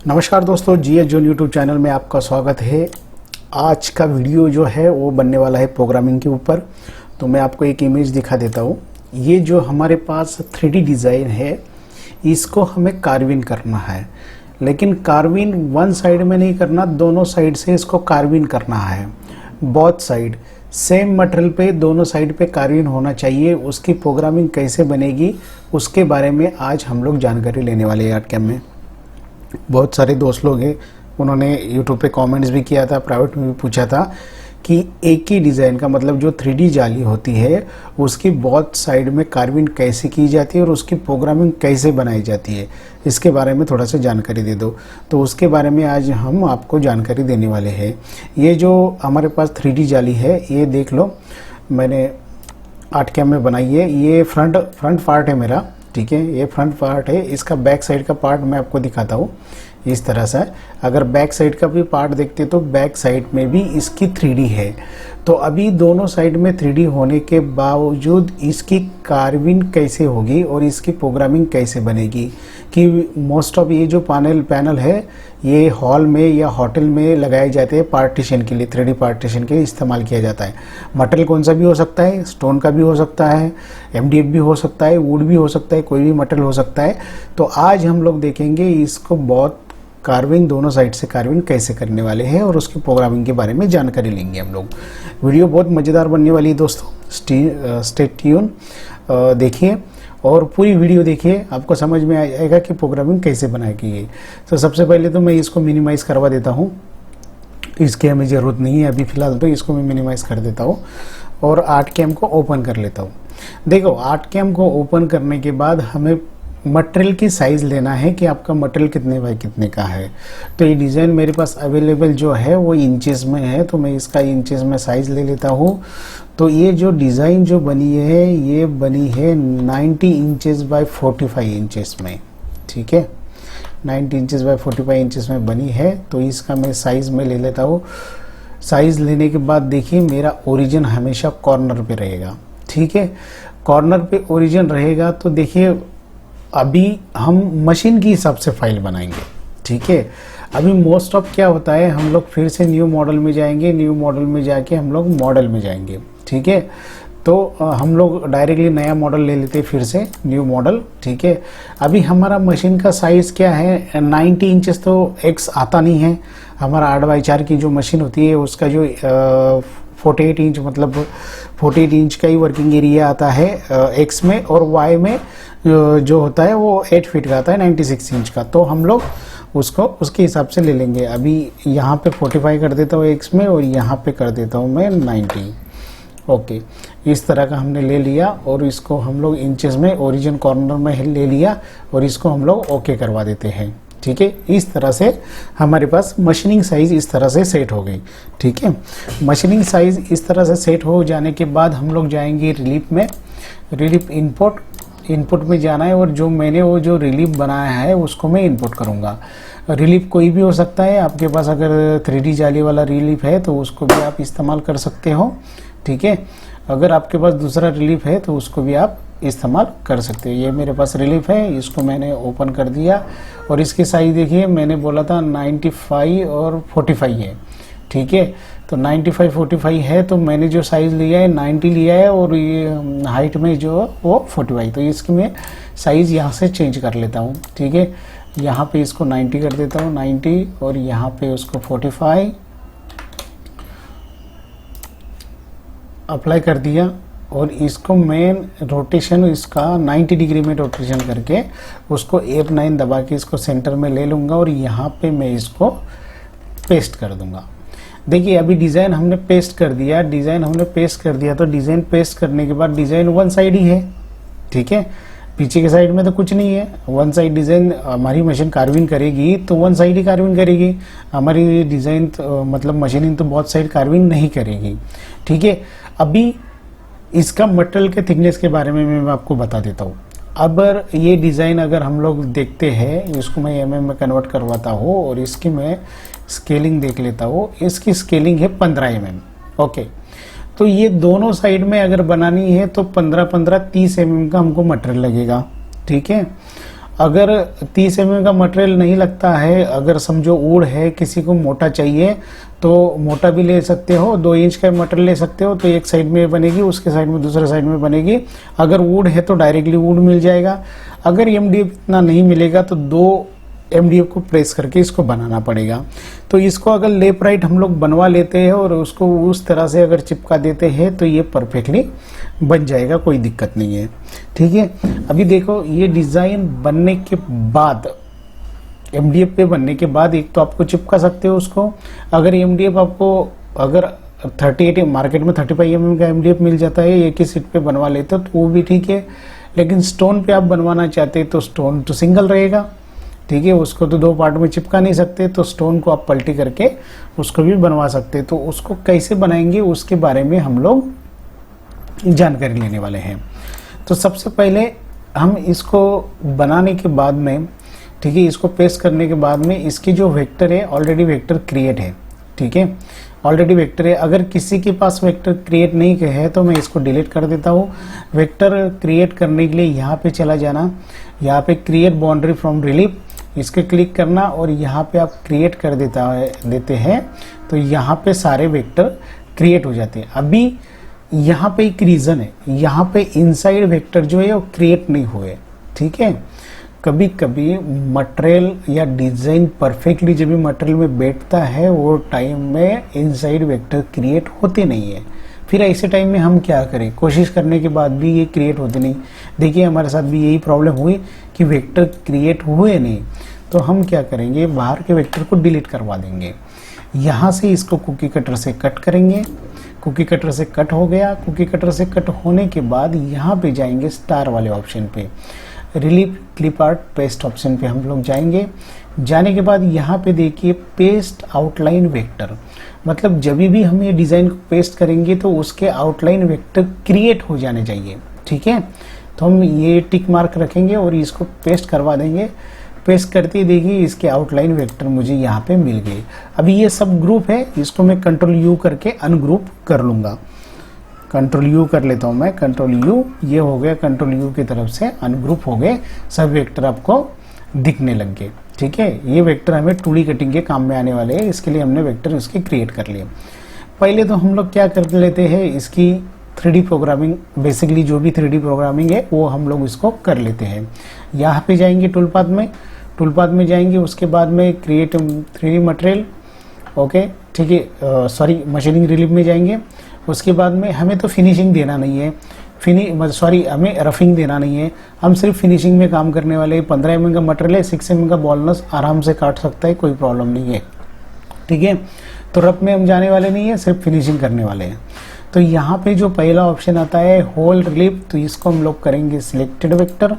नमस्कार दोस्तों, GS zone YouTube channel में आपका स्वागत है। आज का वीडियो जो है वो बनने वाला है प्रोग्रामिंग के ऊपर। तो मैं आपको एक इमेज दिखा देता हूँ। ये जो हमारे पास 3D डिज़ाइन है, इसको हमें कार्विन करना है, लेकिन कार्विन वन साइड में नहीं करना, दोनों साइड से इसको कार्विन करना है। बोथ साइड सेम मटेरियल पे दोनों साइड पे कार्विन होना चाहिए। उसकी प्रोग्रामिंग कैसे बनेगी उसके बारे में आज हम लोग जानकारी लेने वाले हैं आर्टकैम में। बहुत सारे दोस्त लोग हैं, उन्होंने यूट्यूब पे कमेंट्स भी किया था, प्राइवेट में भी पूछा था कि एक ही डिज़ाइन का मतलब जो 3D जाली होती है उसकी बहुत साइड में कार्विन कैसे की जाती है और उसकी प्रोग्रामिंग कैसे बनाई जाती है, इसके बारे में थोड़ा सा जानकारी दे दो। तो उसके बारे में आज हम आपको जानकारी देने वाले हैं। ये जो हमारे पास 3D जाली है, ये देख लो, मैंने आर्टकैम में बनाई है। ये फ्रंट पार्ट है मेरा, ठीक है, ये फ्रंट पार्ट है। इसका बैक साइड का पार्ट मैं आपको दिखाता हूँ इस तरह से। अगर बैक साइड का भी पार्ट देखते तो बैक साइड में भी इसकी 3D है। तो अभी दोनों साइड में 3D होने के बावजूद इसकी कार्विन कैसे होगी और इसकी प्रोग्रामिंग कैसे बनेगी, कि मोस्ट ऑफ ये जो पैनल है ये हॉल में या होटल में लगाए जाते हैं पार्टीशन के लिए, 3D पार्टीशन के लिए इस्तेमाल किया जाता है। मटेरियल कौन सा भी हो सकता है, स्टोन का भी हो सकता है, MDF भी हो सकता है, वुड भी हो सकता है, कोई भी मटेरियल हो सकता है। तो आज हम लोग देखेंगे इसको बहुत कार्विंग, दोनों साइड से कार्विंग कैसे करने वाले हैं और उसकी प्रोग्रामिंग के बारे में जानकारी लेंगे हम लोग। वीडियो बहुत मज़ेदार बनने वाली है दोस्तों, स्टे ट्यून, देखिए और पूरी वीडियो देखिए, आपको समझ में आएगा कि प्रोग्रामिंग कैसे बनाएगी ये। तो सबसे पहले तो मैं इसको मिनिमाइज़ करवा देता हूँ, इसकी हमें ज़रूरत नहीं है अभी फ़िलहाल। तो इसको मैं मिनिमाइज़ कर देता हूँ और आर्टकैम को ओपन कर लेता हूँ। देखो, आर्टकैम को ओपन करने के बाद हमें मटेरियल की साइज़ लेना है कि आपका मटेरियल कितने बाय कितने का है। तो ये डिज़ाइन मेरे पास अवेलेबल जो है वो इंचेस में है, तो मैं इसका इंचेस में साइज़ ले लेता हूँ। तो ये जो डिज़ाइन जो बनी है ये बनी है 90 इंचेस बाय 45 इंचेस में, ठीक है, 90 इंचेस बाय 45 इंचेस में बनी है। तो इसका मैं साइज़ में ले लेता हूँ। साइज़ लेने के बाद देखिए, मेरा ओरिजिन हमेशा कॉर्नर पे रहेगा, ठीक है, कॉर्नर पे ओरिजिन रहेगा। तो देखिए, अभी हम मशीन की हिसाब से फाइल बनाएंगे, ठीक है। अभी मोस्ट ऑफ क्या होता है, हम लोग फिर से न्यू मॉडल में जाएंगे, न्यू मॉडल में जाके हम लोग मॉडल में जाएंगे, ठीक है। तो हम लोग डायरेक्टली नया मॉडल ले लेते हैं, फिर से न्यू मॉडल, ठीक है। अभी हमारा मशीन का साइज़ क्या है, 90 इंचेस तो एक्स आता नहीं है। हमारा 8x4 की जो मशीन होती है उसका जो 48 इंच मतलब 48 इंच का ही वर्किंग एरिया आता है एक्स में, और वाई में जो होता है वो 8 फीट का आता है, 96 इंच का। तो हम लोग उसको उसके हिसाब से ले लेंगे। अभी यहाँ पे 45 कर देता हूँ एक्स में और यहाँ पे कर देता हूँ मैं 90। ओके, इस तरह का हमने ले लिया और इसको हम लोग इंचेस में ओरिजिन कॉर्नर में ले लिया और इसको हम लोग ओके करवा देते हैं, ठीक है। इस तरह से हमारे पास मशीनिंग साइज़ इस तरह से सेट हो गई, ठीक है। मशीनिंग साइज़ इस तरह से सेट हो जाने के बाद हम लोग जाएंगे रिलीफ में। रिलीफ इनपुट में जाना है और जो मैंने वो जो रिलीफ बनाया है उसको मैं इनपुट करूँगा। रिलीफ कोई भी हो सकता है, आपके पास अगर 3D जाली वाला रिलीफ है तो उसको भी आप इस्तेमाल कर सकते हो, ठीक है। अगर आपके पास दूसरा रिलीफ है तो उसको भी आप इस्तेमाल कर सकते हो। ये मेरे पास रिलीफ है, इसको मैंने ओपन कर दिया और इसकी साइज़ देखिए, मैंने बोला था 95 और 45 है, ठीक है। तो 95 45 है, तो मैंने जो साइज़ लिया है 90 लिया है और ये हाइट में जो वो 45। तो इसकी मैं साइज़ यहाँ से चेंज कर लेता हूँ, ठीक है। यहाँ पे इसको 90 कर देता हूँ, 90, और यहाँ पे उसको 45 अप्लाई कर दिया। और इसको मैं रोटेशन इसका 90 डिग्री में रोटेशन करके उसको F9 दबा के इसको सेंटर में ले लूँगा और यहाँ पे मैं इसको पेस्ट कर दूँगा। देखिए, अभी डिज़ाइन हमने पेस्ट कर दिया, तो डिज़ाइन पेस्ट करने के बाद डिज़ाइन वन साइड ही है, ठीक है। पीछे के साइड में तो कुछ नहीं है, वन साइड डिज़ाइन हमारी मशीन कार्विंग करेगी तो वन साइड ही कार्विंग करेगी। हमारी डिज़ाइन मतलब मशीनिंग तो बहुत साइड कार्विंग नहीं करेगी, ठीक है। अभी इसका मटेरियल के थिकनेस के बारे में मैं आपको बता देता हूँ। अब ये डिज़ाइन अगर हम लोग देखते हैं, इसको मैं mm में कन्वर्ट करवाता हूँ और इसकी मैं स्केलिंग देख लेता हूँ। इसकी स्केलिंग है 15 mm, ओके। तो ये दोनों साइड में अगर बनानी है तो 15 15 30 mm का हमको मटेरियल लगेगा, ठीक है। अगर 30 mm का मटेरियल नहीं लगता है, अगर समझो वुड है, किसी को मोटा चाहिए तो मोटा भी ले सकते हो, 2 इंच का मटेरियल ले सकते हो, तो एक साइड में बनेगी, उसके साइड में दूसरे साइड में बनेगी। अगर वुड है तो डायरेक्टली वुड मिल जाएगा। अगर MDF इतना नहीं मिलेगा तो 2 MDF को प्रेस करके इसको बनाना पड़ेगा। तो इसको अगर लेफ्ट राइट हम लोग बनवा लेते हैं और उसको उस तरह से अगर चिपका देते हैं तो ये परफेक्टली बन जाएगा, कोई दिक्कत नहीं है। ठीक है, अभी देखो ये डिज़ाइन बनने के बाद, MDF पे बनने के बाद एक तो आपको चिपका सकते हो उसको। अगर MDF आपको अगर 38 मार्केट में 35 mm का MDF मिल जाता है, एक ही सीट पे बनवा लेते हो तो वो भी ठीक है। लेकिन स्टोन पे आप बनवाना चाहते हैं तो स्टोन तो सिंगल रहेगा, ठीक है, उसको तो 2 पार्ट में चिपका नहीं सकते, तो स्टोन को आप पलटी करके उसको भी बनवा सकते हैं। तो उसको कैसे बनाएंगे उसके बारे में हम लोग जानकारी लेने वाले हैं। तो सबसे पहले हम इसको बनाने के बाद में, ठीक है, इसको पेस्ट करने के बाद में इसकी जो वेक्टर है ऑलरेडी वेक्टर क्रिएट है। ठीक है, ऑलरेडी वेक्टर है। अगर किसी के पास वेक्टर क्रिएट नहीं है तो मैं इसको डिलीट कर देता हूँ। वेक्टर क्रिएट करने के लिए यहाँ पे चला जाना, यहाँ पे क्रिएट बाउंड्री फ्रॉम रिलीफ, इसके क्लिक करना और यहाँ पे आप क्रिएट कर देते हैं तो यहाँ पे सारे वेक्टर क्रिएट हो जाते हैं। अभी यहाँ पे एक रीज़न है, यहाँ पे इनसाइड वेक्टर जो है वो क्रिएट नहीं हुए। ठीक है, कभी कभी मटेरियल या डिज़ाइन परफेक्टली जब भी मटेरियल में बैठता है वो टाइम में इनसाइड वेक्टर क्रिएट होते नहीं है। फिर ऐसे टाइम में हम क्या करें, कोशिश करने के बाद भी ये क्रिएट होते नहीं। देखिए हमारे साथ भी यही प्रॉब्लम हुई कि वेक्टर क्रिएट हुए नहीं, तो हम क्या करेंगे, बाहर के वेक्टर को डिलीट करवा देंगे। यहाँ से इसको कुकी कटर से कट करेंगे, कुकी कटर से कट हो गया। कुकी कटर से कट होने के बाद यहाँ पे जाएंगे स्टार वाले ऑप्शन पे, relief clip art paste option पे हम लोग जाएंगे। जाने के बाद यहाँ पे देखिए पेस्ट आउटलाइन वेक्टर, मतलब जब भी हम ये डिज़ाइन को पेस्ट करेंगे तो उसके आउटलाइन वेक्टर क्रिएट हो जाने चाहिए। ठीक है, तो हम ये टिक मार्क रखेंगे और इसको पेस्ट करवा देंगे। पेस्ट करते ही देखिए इसके आउटलाइन वेक्टर मुझे यहाँ पे मिल गए। अभी ये सब ग्रुप है, इसको मैं Ctrl+U करके अनग्रुप कर लूँगा। Ctrl+U कर लेता हूँ मैं, Ctrl+U, ये हो गया, Ctrl+U की तरफ से अनग्रुप हो गए, सब वेक्टर आपको दिखने लग गए। ठीक है, ये वेक्टर हमें 2D कटिंग के काम में आने वाले हैं, इसके लिए हमने वेक्टर इसके क्रिएट कर लिए। पहले तो हम लोग क्या कर लेते हैं, इसकी 3D प्रोग्रामिंग, बेसिकली जो भी 3D प्रोग्रामिंग है वो हम लोग इसको कर लेते हैं। यहाँ पे जाएंगे टूलपाथ में, टूलपाथ में जाएंगे, उसके बाद में क्रिएट 3D मटेरियल, ओके, ठीक है, सॉरी मशीनिंग रिलीफ में जाएंगे। उसके बाद में हमें तो फिनिशिंग देना नहीं है, हमें रफिंग देना नहीं है, हम सिर्फ फिनिशिंग में काम करने वाले। 15 mm का मटेरियल है, 6 mm का बॉलनस आराम से काट सकता है, कोई प्रॉब्लम नहीं है। ठीक है, तो रफ में हम जाने वाले नहीं है, सिर्फ फिनिशिंग करने वाले हैं। तो यहाँ पे जो पहला ऑप्शन आता है होल रिलीफ, तो इसको हम लोग करेंगे सिलेक्टेड वेक्टर।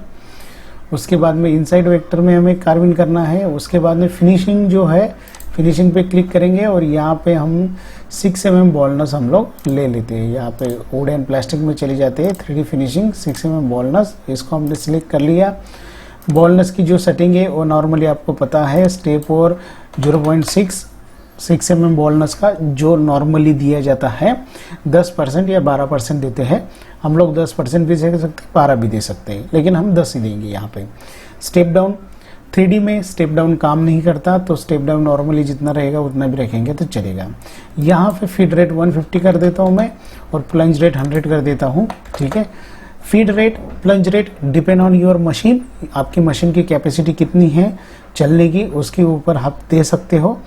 उसके बाद में इनसाइड वेक्टर में हमें कार्विंग करना है। उसके बाद में फिनिशिंग जो है, फिनिशिंग पे क्लिक करेंगे और यहाँ पे हम 6 mm बॉलनस हम लोग ले लेते हैं। यहाँ पे वुड एंड प्लास्टिक में चले जाते हैं, 3D फिनिशिंग 6 mm बॉलनस, इसको हमने सिलेक्ट कर लिया। बॉलनस की जो सेटिंग है वो नॉर्मली आपको पता है, स्टेप और 0.6 mm बॉलनस का जो नॉर्मली दिया जाता है 10% या 12% देते हैं। हम लोग 10% भी दे सकते हैं, 12 भी दे सकते हैं, लेकिन हम 10 ही देंगे यहाँ पे। स्टेप डाउन, 3D में स्टेप डाउन काम नहीं करता, तो स्टेप डाउन नॉर्मली जितना रहेगा उतना भी रखेंगे तो चलेगा। यहाँ पे फीड रेट 150 कर देता हूँ मैं और प्लंज रेट 100 कर देता हूँ। ठीक है, feed rate, plunge rate depend on your machine, आपकी मशीन की कैपेसिटी कितनी है चलने की, उसके ऊपर आप दे सकते हो।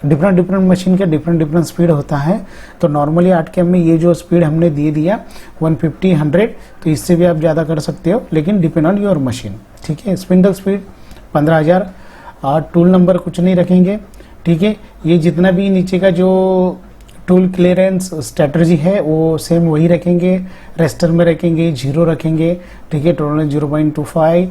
डिफरेंट मशीन का डिफरेंट स्पीड होता है। तो नॉर्मली 8 में ये जो स्पीड हमने दे दिया 150, 100, तो इससे भी आप ज़्यादा कर सकते हो, लेकिन डिपेंड ऑन योर मशीन। ठीक है, स्पिंडल स्पीड 15,000, और टूल नंबर कुछ नहीं रखेंगे। ठीक है, ये जितना भी नीचे का जो टूल क्लियरेंस स्ट्रेटजी है वो सेम वही रखेंगे, रेस्टर में रखेंगे 0 रखेंगे। ठीक है, टोलरेंस 0.25।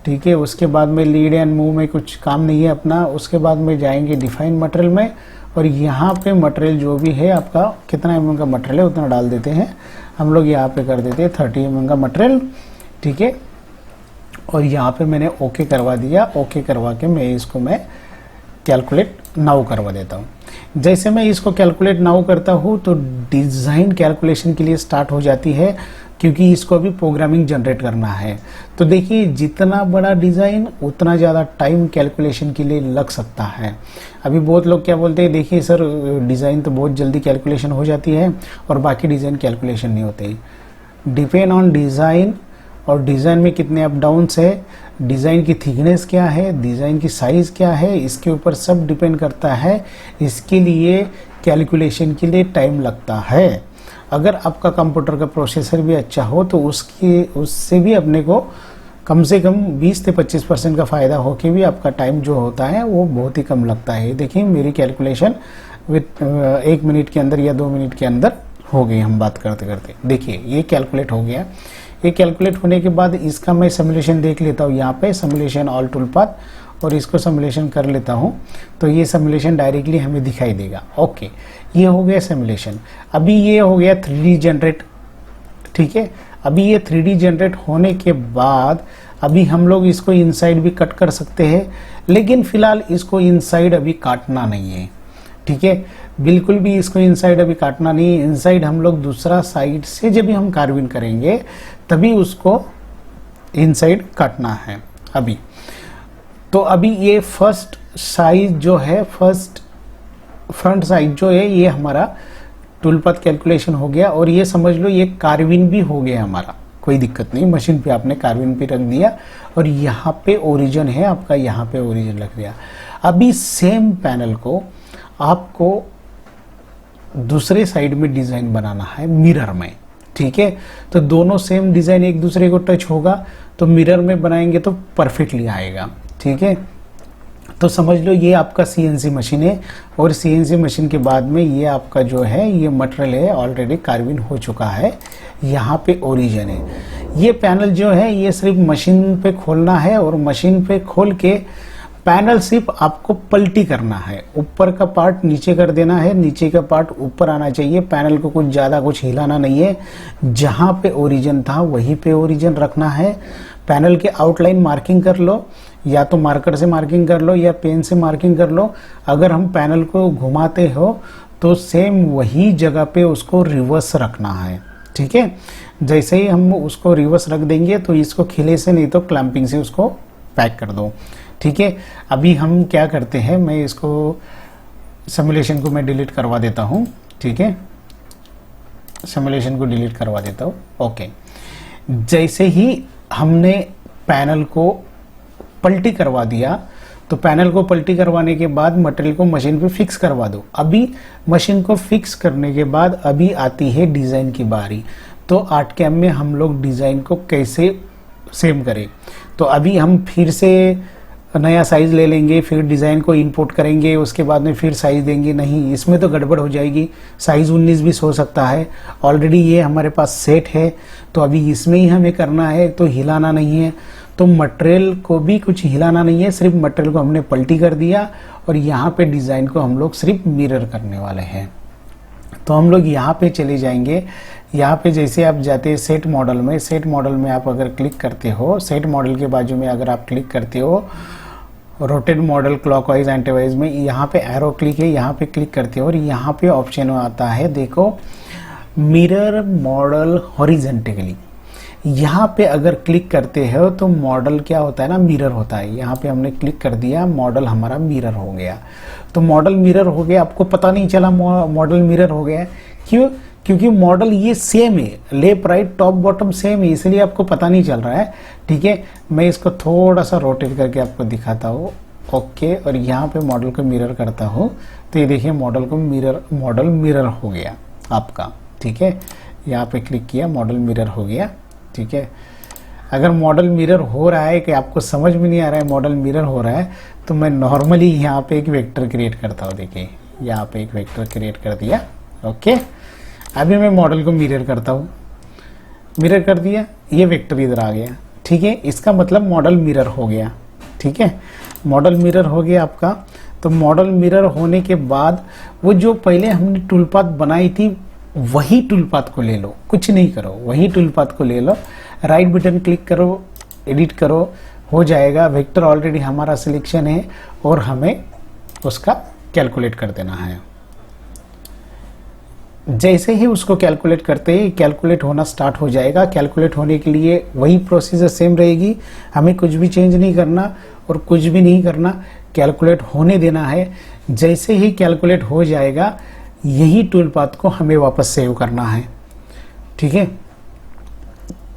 ठीक है, उसके बाद में लीड एंड मूव में कुछ काम नहीं है अपना। उसके बाद में जाएंगे डिफाइन मटेरियल में और यहाँ पे मटेरियल जो भी है आपका कितना mm का मटेरियल है उतना डाल देते हैं। हम लोग यहाँ पे कर देते हैं 30 mm का मटेरियल। ठीक है, और यहाँ पे मैंने ओके करवा दिया। ओके करवा के मैं इसको कैलकुलेट नाउ करवा देता हूँ। जैसे मैं इसको कैलकुलेट नाउ करता हूँ तो डिज़ाइन कैलकुलेशन के लिए स्टार्ट हो जाती है, क्योंकि इसको अभी प्रोग्रामिंग जनरेट करना है। तो देखिए जितना बड़ा डिज़ाइन उतना ज़्यादा टाइम कैलकुलेशन के लिए लग सकता है। अभी बहुत लोग क्या बोलते हैं, देखिए सर डिज़ाइन तो बहुत जल्दी कैलकुलेशन हो जाती है और बाकी डिज़ाइन कैलकुलेशन नहीं होते। डिपेंड ऑन डिज़ाइन, और डिज़ाइन में कितने अप डाउन्स है, डिज़ाइन की थिकनेस क्या है, डिज़ाइन की साइज़ क्या है, इसके ऊपर सब डिपेंड करता है। इसके लिए कैलकुलेशन के लिए टाइम लगता है। अगर आपका कंप्यूटर का प्रोसेसर भी अच्छा हो तो उससे भी अपने को कम से कम 20 से 25% का फ़ायदा हो के भी आपका टाइम जो होता है वो बहुत ही कम लगता है। देखिए मेरी कैलकुलेशन विथ 1 मिनट के अंदर या 2 मिनट के अंदर हो गई। हम बात करते करते देखिए ये कैलकुलेट हो गया। ये कैलकुलेट होने के बाद इसका मैं सिमुलेशन देख लेता हूँ। यहाँ पे सिमुलेशन ऑल टूल पाथ, और इसको सिमुलेशन कर लेता हूँ तो ये सिमुलेशन डायरेक्टली हमें दिखाई देगा। ओके, ये हो गया सिमुलेशन। अभी ये हो गया 3D जनरेट, ठीक है। अभी ये 3D जनरेट होने के बाद अभी हम लोग इसको इनसाइड भी कट कर सकते हैं, लेकिन फिलहाल इसको इनसाइड अभी काटना नहीं है, ठीक है। बिल्कुल भी इसको इनसाइड अभी काटना नहीं है। इनसाइड हम लोग दूसरा साइड से जब भी हम कार्विंग करेंगे तभी उसको इनसाइड काटना है अभी। तो अभी ये फर्स्ट साइज जो है, फर्स्ट फ्रंट साइज जो है, ये हमारा टूल पाथ कैलकुलेशन हो गया। और ये समझ लो ये कार्विन भी हो गया हमारा, कोई दिक्कत नहीं। मशीन पे आपने कार्विन पे रख दिया और यहाँ पे ओरिजिन है आपका, यहाँ पे ओरिजिन रख दिया। अभी सेम पैनल को आपको दूसरे साइड में डिजाइन बनाना है मिरर में, ठीक है। तो दोनों सेम डिजाइन एक दूसरे को टच होगा तो मिरर में बनाएंगे तो परफेक्टली आएगा, ठीक है। तो समझ लो ये आपका CNC मशीन है, और CNC मशीन के बाद में ये आपका जो है ये मटेरियल है ऑलरेडी कार्विन हो चुका है, यहाँ पे ओरिजिन है। ये पैनल जो है ये सिर्फ मशीन पे खोलना है, और मशीन पे खोल के पैनल सिर्फ आपको पलटी करना है। ऊपर का पार्ट नीचे कर देना है, नीचे का पार्ट ऊपर आना चाहिए। पैनल को कुछ ज़्यादा कुछ हिलाना नहीं है, जहाँ पे ओरिजिन था वहीं पे ओरिजिन रखना है। पैनल के आउटलाइन मार्किंग कर लो, या तो मार्कर से मार्किंग कर लो या पेन से मार्किंग कर लो। अगर हम पैनल को घुमाते हो तो सेम वही जगह पे उसको रिवर्स रखना है, ठीक है। जैसे ही हम उसको रिवर्स रख देंगे तो इसको खिले से नहीं तो क्लैंपिंग से उसको पैक कर दो, ठीक है। अभी हम क्या करते हैं, मैं इसको सिमुलेशन को मैं डिलीट करवा देता हूँ, ठीक है। सिमुलेशन को डिलीट करवा देता हूँ। ओके, जैसे ही हमने पैनल को पलटी करवा दिया तो पैनल को पलटी करवाने के बाद मटेरियल को मशीन पे फिक्स करवा दो। अभी मशीन को फिक्स करने के बाद अभी आती है डिज़ाइन की बारी। तो आर्टकैम में हम लोग डिज़ाइन को कैसे सेम करें, तो अभी हम फिर से नया साइज़ ले लेंगे, फिर डिज़ाइन को इंपोर्ट करेंगे, उसके बाद में फिर साइज़ देंगे, नहीं इसमें तो गड़बड़ हो जाएगी। साइज़ 19-20 हो सकता है, ऑलरेडी ये हमारे पास सेट है, तो अभी इसमें ही हमें करना है, तो हिलाना नहीं है। तो मटेरियल को भी कुछ हिलाना नहीं है, सिर्फ मटेरियल को हमने पलटी कर दिया और यहाँ पे डिज़ाइन को हम लोग सिर्फ मिरर करने वाले हैं। तो हम लोग यहाँ पे चले जाएंगे। यहाँ पे जैसे आप जाते हैं सेट मॉडल में, सेट मॉडल में आप अगर क्लिक करते हो, सेट मॉडल के बाजू में अगर आप क्लिक करते हो रोटेट मॉडल क्लॉकवाइज एंटीवाइज में, यहाँ पे एरो क्लिक है, यहाँ पे क्लिक करते हो और यहाँ पे ऑप्शन आता है, देखो मिरर मॉडल हॉरिजेंटली। यहाँ पे अगर क्लिक करते हो तो मॉडल क्या होता है ना, मिरर होता है। यहाँ पे हमने क्लिक कर दिया, मॉडल हमारा मिरर हो गया। तो मॉडल मिरर हो गया, आपको पता नहीं चला मॉडल मिरर हो गया। क्यों? क्योंकि मॉडल ये सेम है, left right top bottom same है, इसलिए आपको पता नहीं चल रहा है, ठीक है। मैं इसको थोड़ा सा रोटेट करके आपको दिखाता हूँ। ओके, और यहाँ पे मॉडल को मिरर करता हूँ तो ये देखिए मॉडल मिरर हो गया आपका, ठीक है। यहाँ पे क्लिक किया, मॉडल मिरर हो गया, ठीक है। अगर मॉडल मिरर हो रहा है कि आपको समझ में नहीं आ रहा है मॉडल मिरर हो रहा है, तो मैं नॉर्मली यहाँ पे एक वेक्टर क्रिएट करता हूँ। देखिए यहाँ पे एक वेक्टर क्रिएट कर दिया। ओके, अभी मैं मॉडल को मिरर करता हूँ, मिरर कर दिया, ये वेक्टर इधर आ गया, ठीक है। इसका मतलब मॉडल मिरर हो गया, ठीक है। मॉडल मिरर हो गया आपका। तो मॉडल मिरर होने के बाद वो जो पहले हमने टूल पाथ बनाई थी वही टूल पाथ को ले लो, कुछ नहीं करो, वही टूल पाथ को ले लो, राइट बटन क्लिक करो, एडिट करो, हो जाएगा। वेक्टर ऑलरेडी हमारा सिलेक्शन है और हमें उसका कैलकुलेट कर देना है। जैसे ही उसको कैलकुलेट करते ही कैलकुलेट होना स्टार्ट हो जाएगा। कैलकुलेट होने के लिए वही प्रोसीजर सेम रहेगी, हमें कुछ भी चेंज नहीं करना और कुछ भी नहीं करना, कैलकुलेट होने देना है। जैसे ही कैलकुलेट हो जाएगा यही टूल पाथ को हमें वापस सेव करना है, ठीक है।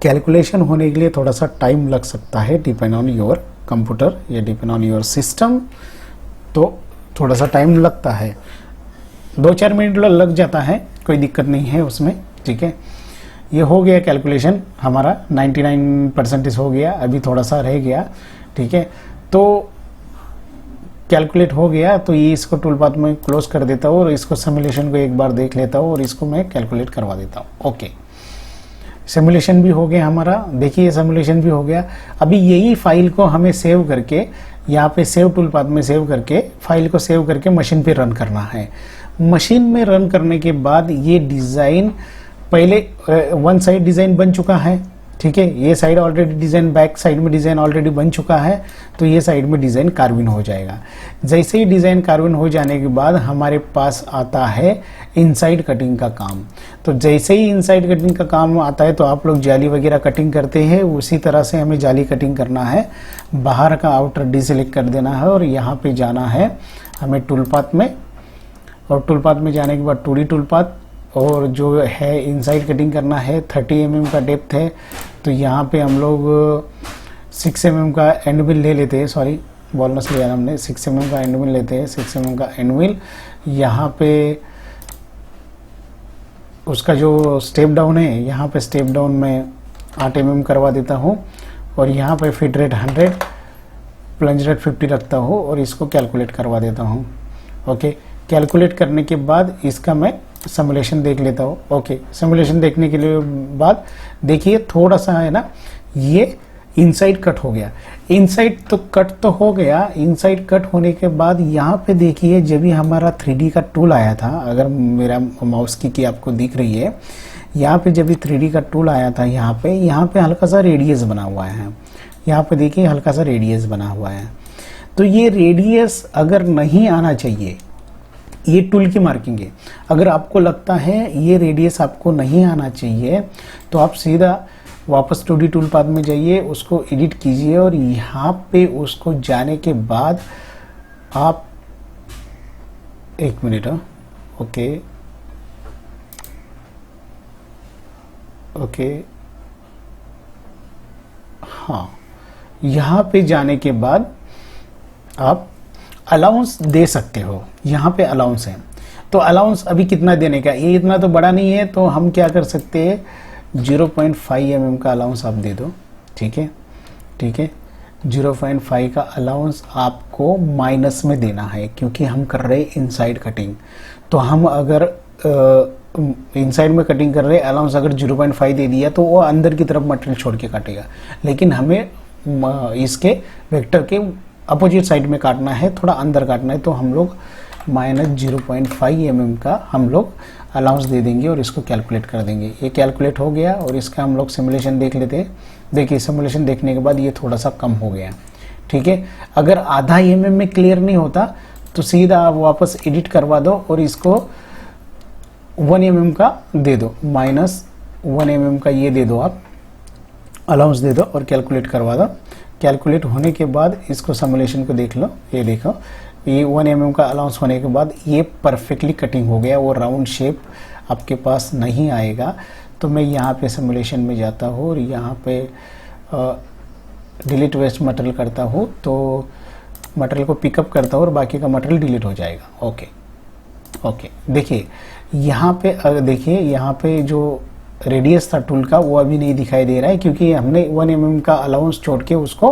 कैलकुलेशन होने के लिए थोड़ा सा टाइम लग सकता है, डिपेंड ऑन योर कंप्यूटर या डिपेंड ऑन योर सिस्टम, तो थोड़ा सा टाइम लगता है, 2-4 मिनट लग जाता है, कोई दिक्कत नहीं है उसमें, ठीक है। ये हो गया कैलकुलेशन हमारा 99% हो गया, अभी थोड़ा सा रह गया, ठीक है। तो कैलकुलेट हो गया तो ये इसको टूल पाथ में क्लोज कर देता हूँ और इसको सिमुलेशन को एक बार देख लेता हूँ और इसको मैं कैलकुलेट करवा देता हूँ। ओके, सिमुलेशन भी हो गया हमारा, देखिए सिमुलेशन भी हो गया। अभी यही फाइल को हमें सेव करके यहाँ पे सेव टूल पाथ में सेव करके फाइल को सेव करके मशीन पे रन करना है। मशीन में रन करने के बाद ये डिज़ाइन पहले वन साइड डिज़ाइन बन चुका है, ठीक है। ये side already design, back side में डिज़ाइन ऑलरेडी बन चुका है, तो ये साइड में डिज़ाइन कार्विन हो जाएगा। जैसे ही डिज़ाइन कार्विन हो जाने के बाद हमारे पास आता है इनसाइड कटिंग का काम। तो जैसे ही इनसाइड कटिंग का काम आता है तो आप लोग जाली वगैरह कटिंग करते हैं, उसी तरह से हमें जाली कटिंग करना है। बाहर का आउटर डिसेलेक्ट कर देना है और यहाँ पे जाना है हमें टूल पाथ में, और टूल पाथ में जाने के बाद 2D टूल पाथ, और जो है इनसाइड कटिंग करना है। 30 mm का डेप्थ है, तो यहाँ पे हम लोग 6 mm का एंड मिल ले लेते हैं, सॉरी बॉलनस लिया हमने, 6 mm का एंड मिल लेते हैं, 6 mm का एंड मिल। यहाँ पे उसका जो स्टेप डाउन है, यहाँ पे स्टेप डाउन में 8 mm करवा देता हूँ, और यहाँ पे फिट रेट 100, प्लंज रेट 50 रखता हूँ और इसको कैलकुलेट करवा देता हूँ। ओके, कैलकुलेट करने के बाद इसका मैं सिमुलेशन देख लेता हूँ। ओके, सिमुलेशन देखने के लिए बाद देखिए थोड़ा सा है ना, ये इनसाइड कट हो गया। इनसाइड तो कट तो हो गया, इनसाइड कट होने के बाद यहाँ पे देखिए जब भी हमारा 3D का टूल आया था, अगर मेरा माउस की आपको दिख रही है, यहाँ पे जब भी 3D का टूल आया था, यहाँ पे हल्का सा रेडियस बना हुआ है। यहाँ पे देखिए हल्का सा रेडियस बना हुआ है। तो ये रेडियस अगर नहीं आना चाहिए, ये टूल की मार्किंग है। अगर आपको लगता है ये रेडियस आपको नहीं आना चाहिए तो आप सीधा वापस 2D टूल पाथ में जाइए, उसको एडिट कीजिए और यहाँ पे उसको जाने के बाद आप 1 मिनट, ओके ओके, हाँ, यहाँ पे जाने के बाद आप अलाउंस दे सकते हो। यहाँ पे अलाउंस है, तो अलाउंस अभी कितना देने का, ये इतना तो बड़ा नहीं है, तो हम क्या कर सकते हैं 0.5 mm का अलाउंस आप दे दो, ठीक है, ठीक है। 0.5 का अलाउंस आपको माइनस में देना है, क्योंकि हम कर रहे हैं इनसाइड कटिंग। तो हम अगर इनसाइड में कटिंग कर रहे हैं, अलाउंस अगर 0.5 दे दिया तो वो अंदर की तरफ मटेरियल छोड़ के काटेगा, लेकिन हमें इसके वेक्टर के अपोजिट साइड में काटना है, थोड़ा अंदर काटना है, तो हम लोग -0.5 mm का हम लोग अलाउंस दे देंगे और इसको कैलकुलेट कर देंगे। ये कैलकुलेट हो गया और इसका हम लोग सिमुलेशन देख लेते हैं। देखिए सिमुलेशन देखने के बाद ये थोड़ा सा कम हो गया, ठीक है। अगर आधा mm में क्लियर नहीं होता तो सीधा आप वापस एडिट करवा दो और इसको 1 mm का दे दो, -1 mm का ये दे दो, आप अलाउंस दे दो और कैलकुलेट करवा दो। कैलकुलेट होने के बाद इसको सिमुलेशन को देख लो, ये देखो, ये 1 mm का अलाउंस होने के बाद ये परफेक्टली कटिंग हो गया, वो राउंड शेप आपके पास नहीं आएगा। तो मैं यहाँ पे सिमुलेशन में जाता हूँ और यहाँ पे डिलीट वेस्ट मटेरियल करता हूँ, तो मटेरियल को पिकअप करता हूँ और बाकी का मटेरियल डिलीट हो जाएगा। ओके ओके, देखिए यहाँ पे देखिए यहाँ पे जो रेडियस था टूल का वो अभी नहीं दिखाई दे रहा है, क्योंकि हमने 1 mm का अलाउंस छोड़ के उसको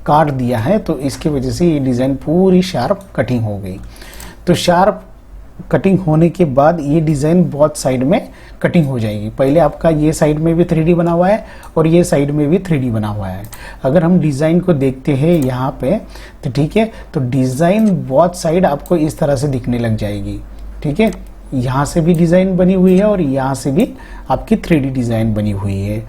काट दिया है, तो इसकी वजह से ये डिज़ाइन पूरी शार्प कटिंग हो गई। तो शार्प कटिंग होने के बाद ये डिज़ाइन बहुत साइड में कटिंग हो जाएगी। पहले आपका ये साइड में भी 3D बना हुआ है और ये साइड में भी 3D बना हुआ है। अगर हम डिज़ाइन को देखते हैं यहाँ पे, तो ठीक है, तो डिज़ाइन बहुत साइड आपको इस तरह से दिखने लग जाएगी, ठीक है। यहाँ से भी डिज़ाइन बनी हुई है और यहाँ से भी आपकी 3D डिज़ाइन बनी हुई है।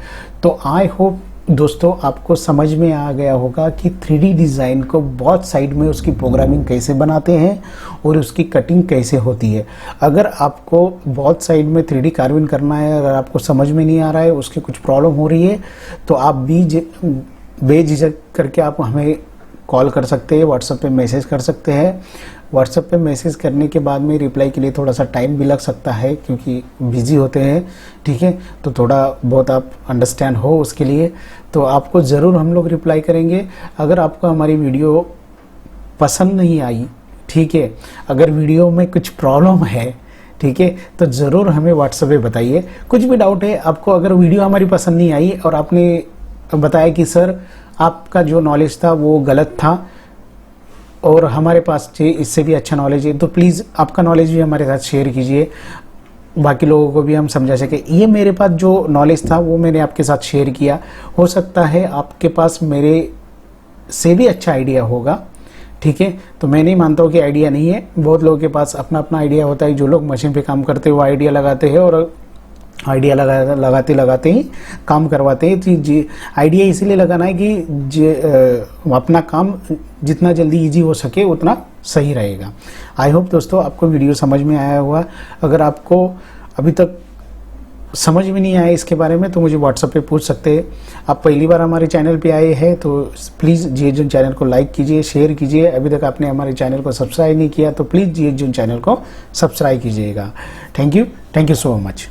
तो आई होप दोस्तों आपको समझ में आ गया होगा कि 3D डिज़ाइन को बहुत साइड में उसकी प्रोग्रामिंग कैसे बनाते हैं और उसकी कटिंग कैसे होती है। अगर आपको बहुत साइड में 3D कार्विंग करना है, अगर आपको समझ में नहीं आ रहा है, उसकी कुछ प्रॉब्लम हो रही है, तो आप बेझिझक करके आप हमें कॉल कर सकते हैं, व्हाट्सएप पे मैसेज कर सकते हैं। व्हाट्सएप पे मैसेज करने के बाद में रिप्लाई के लिए थोड़ा सा टाइम भी लग सकता है क्योंकि बिजी होते हैं, ठीक है। तो थोड़ा बहुत आप अंडरस्टैंड हो उसके लिए, तो आपको ज़रूर हम लोग रिप्लाई करेंगे। अगर आपको हमारी वीडियो पसंद नहीं आई, ठीक है, अगर वीडियो में कुछ प्रॉब्लम है, ठीक है, तो ज़रूर हमें व्हाट्सएप पे बताइए। कुछ भी डाउट है आपको, अगर वीडियो हमारी पसंद नहीं आई और आपने बताया कि सर आपका जो नॉलेज था वो गलत था और हमारे पास इससे भी अच्छा नॉलेज है, तो प्लीज़ आपका नॉलेज भी हमारे साथ शेयर कीजिए, बाकी लोगों को भी हम समझा सके। ये मेरे पास जो नॉलेज था वो मैंने आपके साथ शेयर किया, हो सकता है आपके पास मेरे से भी अच्छा आइडिया होगा, ठीक है। तो मैं नहीं मानता हूँ कि आइडिया नहीं है, बहुत लोगों के पास अपना अपना आइडिया होता है। जो लोग मशीन पे काम करते हैं वो आइडिया लगाते हैं और आइडिया लगाते लगाते ही काम करवाते हैं। तो आइडिया इसीलिए लगाना है कि अपना काम जितना जल्दी इजी हो सके उतना सही रहेगा। आई होप दोस्तों आपको वीडियो समझ में आया होगा। अगर आपको अभी तक समझ में नहीं आया इसके बारे में तो मुझे व्हाट्सएप पे पूछ सकते हैं। आप पहली बार हमारे चैनल पे आए हैं तो प्लीज़ GH Zone चैनल को लाइक कीजिए, शेयर कीजिए। अभी तक आपने हमारे चैनल को सब्सक्राइब नहीं किया तो प्लीज़ GH Zone चैनल को सब्सक्राइब कीजिएगा। Thank you so much.